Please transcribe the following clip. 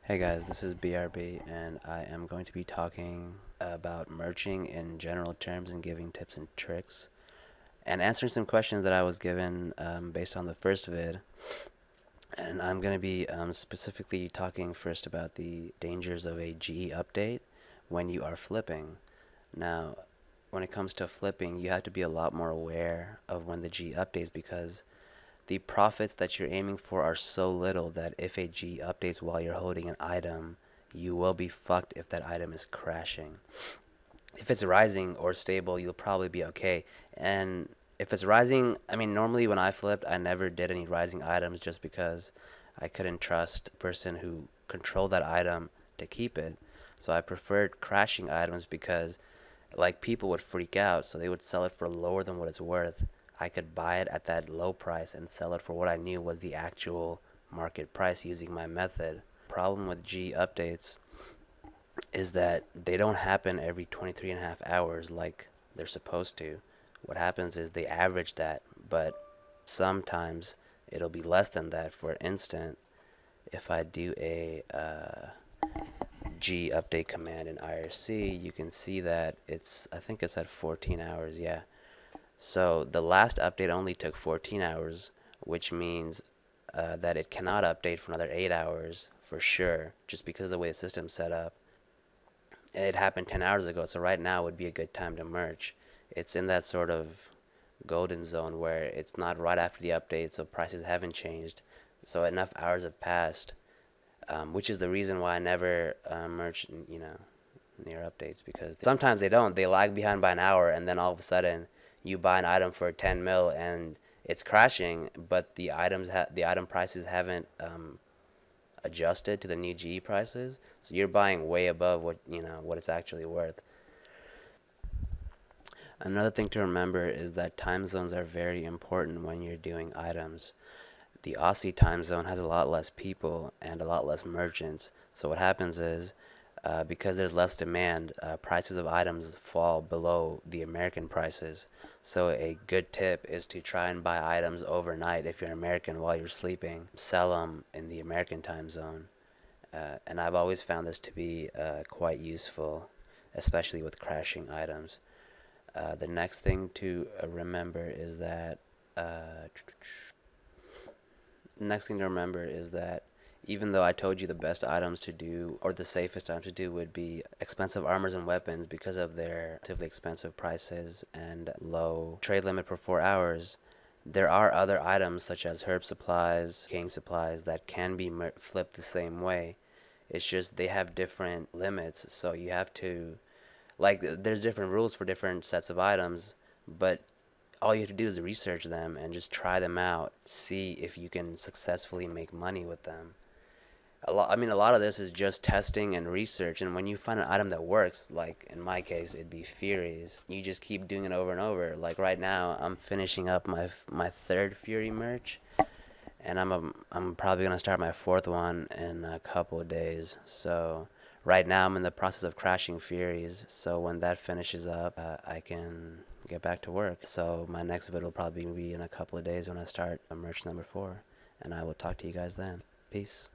Hey guys, this is BRB, and I am going to be talking about merching in general terms and giving tips and tricks, and answering some questions that I was given based on the first vid. And I'm going to be specifically talking first about the dangers of a G update when you are flipping. Now, when it comes to flipping, you have to be a lot more aware of when the G updates because the profits that you're aiming for are so little that if a G updates while you're holding an item, you will be fucked if that item is crashing. If it's rising or stable, you'll probably be okay. And if it's rising, I mean, normally when I flipped, I never did any rising items just because I couldn't trust the person who controlled that item to keep it. So I preferred crashing items because like people would freak out, so they would sell it for lower than what it's worth. I could buy it at that low price and sell it for what I knew was the actual market price using my method. Problem with G updates is that they don't happen every 23 and a half hours like they're supposed to. What happens is they average that, but sometimes it'll be less than that. For instance, if I do a G update command in IRC, you can see that I think it's at 14 hours, yeah. So the last update only took 14 hours, which means that it cannot update for another 8 hours for sure, just because of the way the system's set up. It happened 10 hours ago, so right now would be a good time to merge. It's in that sort of golden zone where it's not right after the update, so prices haven't changed. So enough hours have passed, which is the reason why I never merge, near updates, because sometimes they don't. They lag behind by an hour, and then all of a sudden you buy an item for 10 mil and it's crashing, but the item prices haven't adjusted to the new GE prices, so you're buying way above what it's actually worth. Another thing to remember is that time zones are very important when you're doing items. The Aussie time zone has a lot less people and a lot less merchants, so what happens is because there's less demand, prices of items fall below the American prices. So a good tip is to try and buy items overnight if you're American while you're sleeping. Sell them in the American time zone. And I've always found this to be quite useful, especially with crashing items. The next thing to remember is that even though I told you the best items to do or the safest items to do would be expensive armors and weapons because of their relatively expensive prices and low trade limit per 4 hours, there are other items such as herb supplies, king supplies that can be flipped the same way. It's just they have different limits, so you have to, like, there's different rules for different sets of items, but all you have to do is research them and just try them out, see if you can successfully make money with them. A lot of this is just testing and research, and when you find an item that works, like in my case it'd be Furies, you just keep doing it over and over. Like right now I'm finishing up my third Fury merch, and I'm probably gonna start my fourth one in a couple of days. So right now I'm in the process of crashing Furies, so when that finishes up, I can get back to work. So my next video will probably be in a couple of days when I start merch number 4, and I will talk to you guys then. Peace.